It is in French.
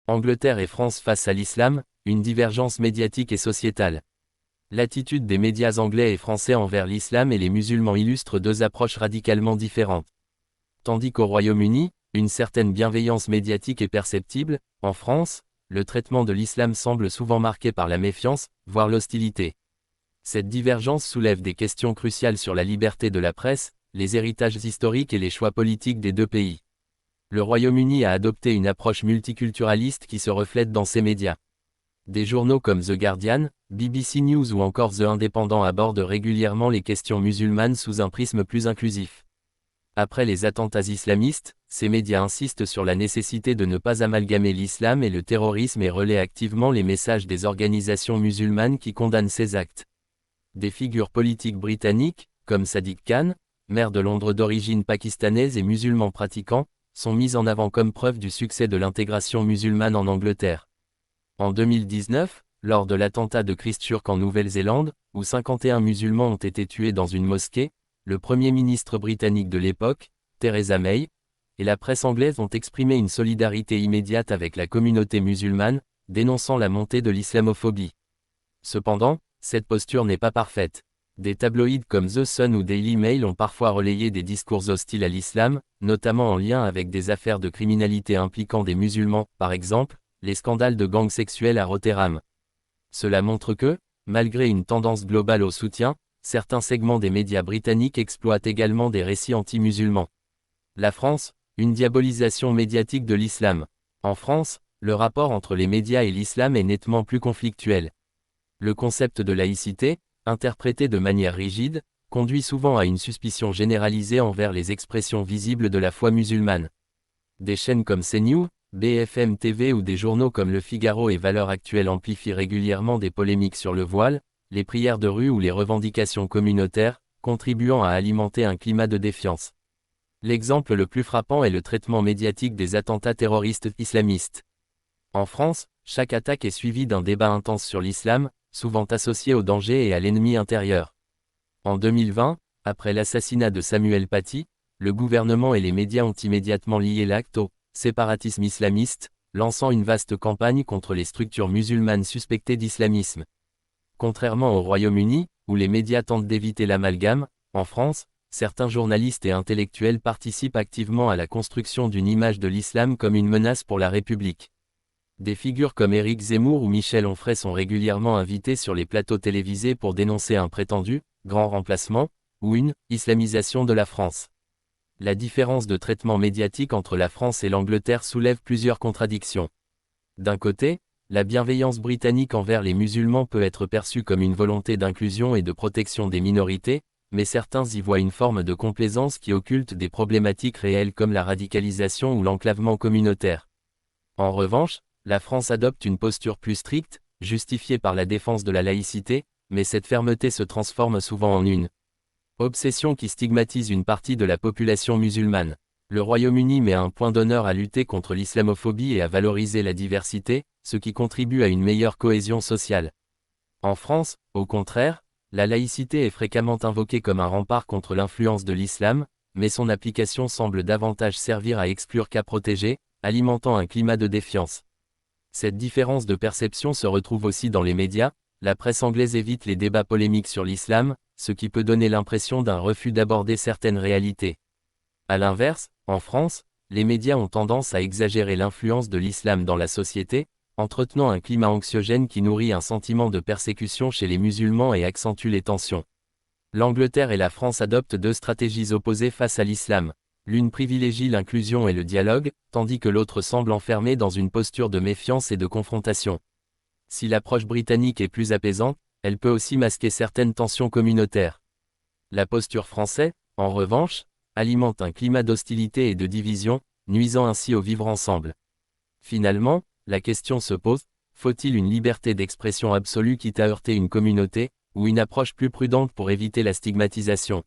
Angleterre et France face à l'islam, une divergence médiatique et sociétale. L'attitude des médias anglais et français envers l'islam et les musulmans illustre deux approches radicalement différentes. Tandis qu'au Royaume-Uni, une certaine bienveillance médiatique est perceptible, en France, le traitement de l'islam semble souvent marqué par la méfiance, voire l'hostilité. Cette divergence soulève des questions cruciales sur la liberté de la presse, les héritages historiques et les choix politiques des deux pays. Le Royaume-Uni a adopté une approche multiculturaliste qui se reflète dans ses médias. Des journaux comme The Guardian, BBC News ou encore The Independent abordent régulièrement les questions musulmanes sous un prisme plus inclusif. Après les attentats islamistes, ces médias insistent sur la nécessité de ne pas amalgamer l'islam et le terrorisme et relaient activement les messages des organisations musulmanes qui condamnent ces actes. Des figures politiques britanniques, comme Sadiq Khan, maire de Londres d'origine pakistanaise et musulman pratiquant, sont mises en avant comme preuve du succès de l'intégration musulmane en Angleterre. En 2019, lors de l'attentat de Christchurch en Nouvelle-Zélande, où 51 musulmans ont été tués dans une mosquée, le Premier ministre britannique de l'époque, Theresa May, et la presse anglaise ont exprimé une solidarité immédiate avec la communauté musulmane, dénonçant la montée de l'islamophobie. Cependant, cette posture n'est pas parfaite. Des tabloïds comme The Sun ou Daily Mail ont parfois relayé des discours hostiles à l'islam, notamment en lien avec des affaires de criminalité impliquant des musulmans, par exemple, les scandales de gangs sexuels à Rotherham. Cela montre que, malgré une tendance globale au soutien, certains segments des médias britanniques exploitent également des récits anti-musulmans. La France, une diabolisation médiatique de l'islam. En France, le rapport entre les médias et l'islam est nettement plus conflictuel. Le concept de laïcité, interprété de manière rigide, conduit souvent à une suspicion généralisée envers les expressions visibles de la foi musulmane. Des chaînes comme CNews, BFM TV ou des journaux comme Le Figaro et Valeurs Actuelles amplifient régulièrement des polémiques sur le voile, les prières de rue ou les revendications communautaires, contribuant à alimenter un climat de défiance. L'exemple le plus frappant est le traitement médiatique des attentats terroristes islamistes. En France, chaque attaque est suivie d'un débat intense sur l'islam, souvent associé au danger et à l'ennemi intérieur. En 2020, après l'assassinat de Samuel Paty, le gouvernement et les médias ont immédiatement lié l'acte au séparatisme islamiste, lançant une vaste campagne contre les structures musulmanes suspectées d'islamisme. Contrairement au Royaume-Uni, où les médias tentent d'éviter l'amalgame, en France, certains journalistes et intellectuels participent activement à la construction d'une image de l'islam comme une menace pour la République. Des figures comme Éric Zemmour ou Michel Onfray sont régulièrement invités sur les plateaux télévisés pour dénoncer un prétendu « grand remplacement » ou une « islamisation de la France ». La différence de traitement médiatique entre la France et l'Angleterre soulève plusieurs contradictions. D'un côté, la bienveillance britannique envers les musulmans peut être perçue comme une volonté d'inclusion et de protection des minorités, mais certains y voient une forme de complaisance qui occulte des problématiques réelles comme la radicalisation ou l'enclavement communautaire. En revanche, la France adopte une posture plus stricte, justifiée par la défense de la laïcité, mais cette fermeté se transforme souvent en une obsession qui stigmatise une partie de la population musulmane. Le Royaume-Uni met un point d'honneur à lutter contre l'islamophobie et à valoriser la diversité, ce qui contribue à une meilleure cohésion sociale. En France, au contraire, la laïcité est fréquemment invoquée comme un rempart contre l'influence de l'islam, mais son application semble davantage servir à exclure qu'à protéger, alimentant un climat de défiance. Cette différence de perception se retrouve aussi dans les médias. La presse anglaise évite les débats polémiques sur l'islam, ce qui peut donner l'impression d'un refus d'aborder certaines réalités. À l'inverse, en France, les médias ont tendance à exagérer l'influence de l'islam dans la société, entretenant un climat anxiogène qui nourrit un sentiment de persécution chez les musulmans et accentue les tensions. L'Angleterre et la France adoptent deux stratégies opposées face à l'islam. L'une privilégie l'inclusion et le dialogue, tandis que l'autre semble enfermée dans une posture de méfiance et de confrontation. Si l'approche britannique est plus apaisante, elle peut aussi masquer certaines tensions communautaires. La posture française, en revanche, alimente un climat d'hostilité et de division, nuisant ainsi au vivre ensemble. Finalement, la question se pose, faut-il une liberté d'expression absolue quitte à heurter une communauté, ou une approche plus prudente pour éviter la stigmatisation ?